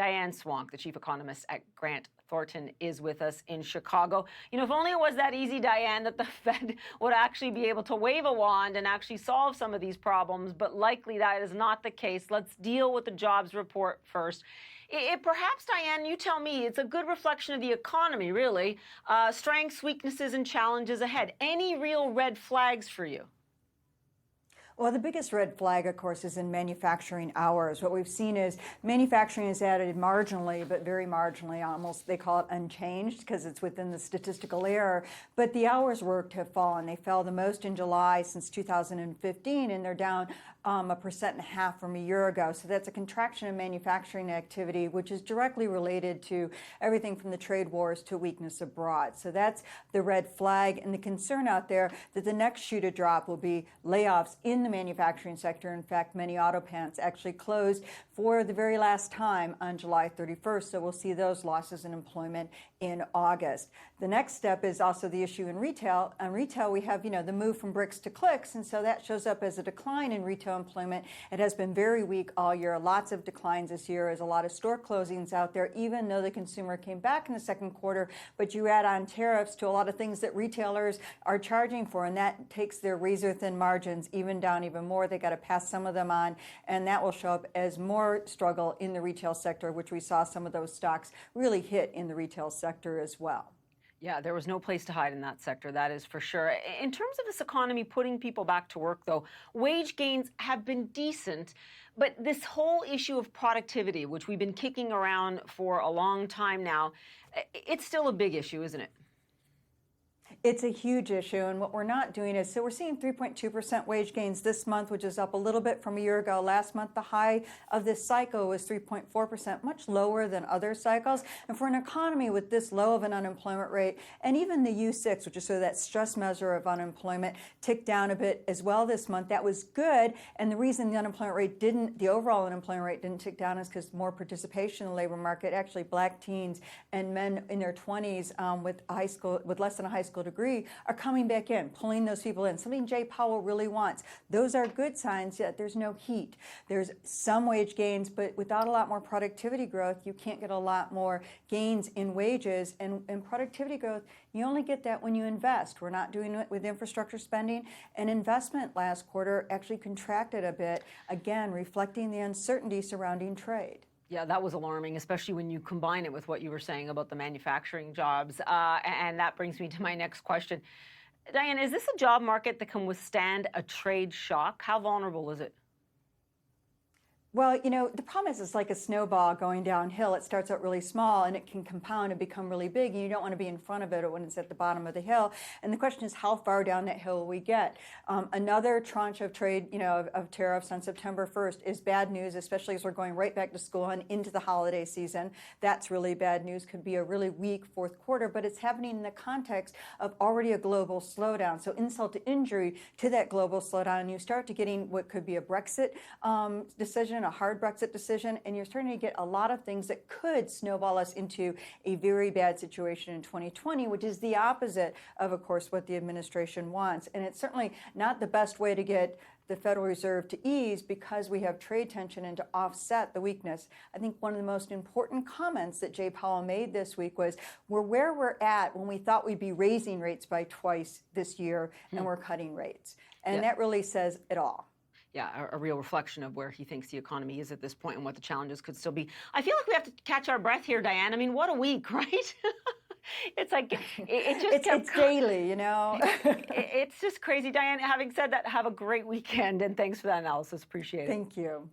Diane Swonk, the chief economist at Grant Thornton, is with us in Chicago. You know, if only it was that easy, Diane, that the Fed would actually be able to wave a wand and actually solve some of these problems, but likely that is not the case. Let's deal with the jobs report first. Perhaps, Diane, you tell me, it's a good reflection of the economy, really. Strengths, weaknesses, and challenges ahead. Any real red flags for you? Well, the biggest red flag, of course, is in manufacturing hours. What we've seen is manufacturing is added marginally, but very marginally, almost they call it unchanged because it's within the statistical error. But the hours worked have fallen. They fell the most in July since 2015, and they're down 1.5% from a year ago. So that's a contraction in manufacturing activity, which is directly related to everything from the trade wars to weakness abroad. So that's the red flag, and the concern out there that the next shoe to drop will be layoffs in the manufacturing sector. In fact, many auto plants actually closed for the very last time on July 31st. So we'll see those losses in employment in August. The next step is also the issue in retail. On retail, we have, the move from bricks to clicks, and so that shows up as a decline in retail employment. It has been very weak all year. Lots of declines this year. There's a lot of store closings out there, even though the consumer came back in the second quarter. But you add on tariffs to a lot of things that retailers are charging for, and that takes their razor-thin margins down even more. They got to pass some of them on, and that will show up as more struggle in the retail sector, which we saw some of those stocks really hit in the retail sector as well. Yeah, there was no place to hide in that sector, that is for sure. In terms of this economy putting people back to work, though, wage gains have been decent, but this whole issue of productivity, which we've been kicking around for a long time now, it's still a big issue, isn't it? It's a huge issue, and what we're not doing is, so we're seeing 3.2% wage gains this month, which is up a little bit from a year ago. Last month, the high of this cycle was 3.4%, much lower than other cycles. And for an economy with this low of an unemployment rate, and even the U6, which is sort of that stress measure of unemployment, ticked down a bit as well this month. That was good, and the reason the unemployment rate the overall unemployment rate didn't tick down is because more participation in the labor market. Actually, black teens and men in their 20s with less than a high school degree are coming back in, pulling those people in, something Jay Powell really wants. Those are good signs, yet there's no heat. There's some wage gains, but without a lot more productivity growth, you can't get a lot more gains in wages. And productivity growth, you only get that when you invest. We're not doing it with infrastructure spending. And investment last quarter actually contracted a bit, again, reflecting the uncertainty surrounding trade. Yeah, that was alarming, especially when you combine it with what you were saying about the manufacturing jobs. And that brings me to my next question. Diane, is this a job market that can withstand a trade shock? How vulnerable is it? Well, the problem is it's like a snowball going downhill. It starts out really small and it can compound and become really big, and you don't want to be in front of it when it's at the bottom of the hill. And the question is, how far down that hill will we get? Another tranche of trade, of tariffs on September 1st is bad news, especially as we're going right back to school and into the holiday season. That's really bad news. Could be a really weak fourth quarter, but it's happening in the context of already a global slowdown. So insult to injury to that global slowdown, and you start to getting what could be a Brexit decision, a hard Brexit decision, and you're starting to get a lot of things that could snowball us into a very bad situation in 2020, which is the opposite of course, what the administration wants. And it's certainly not the best way to get the Federal Reserve to ease because we have trade tension and to offset the weakness. I think one of the most important comments that Jay Powell made this week was, we're where we're at when we thought we'd be raising rates by twice this year, and we're cutting rates. And that really says it all. Yeah, a real reflection of where he thinks the economy is at this point and what the challenges could still be. I feel like we have to catch our breath here, Diane. I mean, what a week, right? It's like, it's daily, It's just crazy, Diane. Having said that, have a great weekend, and thanks for that analysis. Appreciate it. Thank you.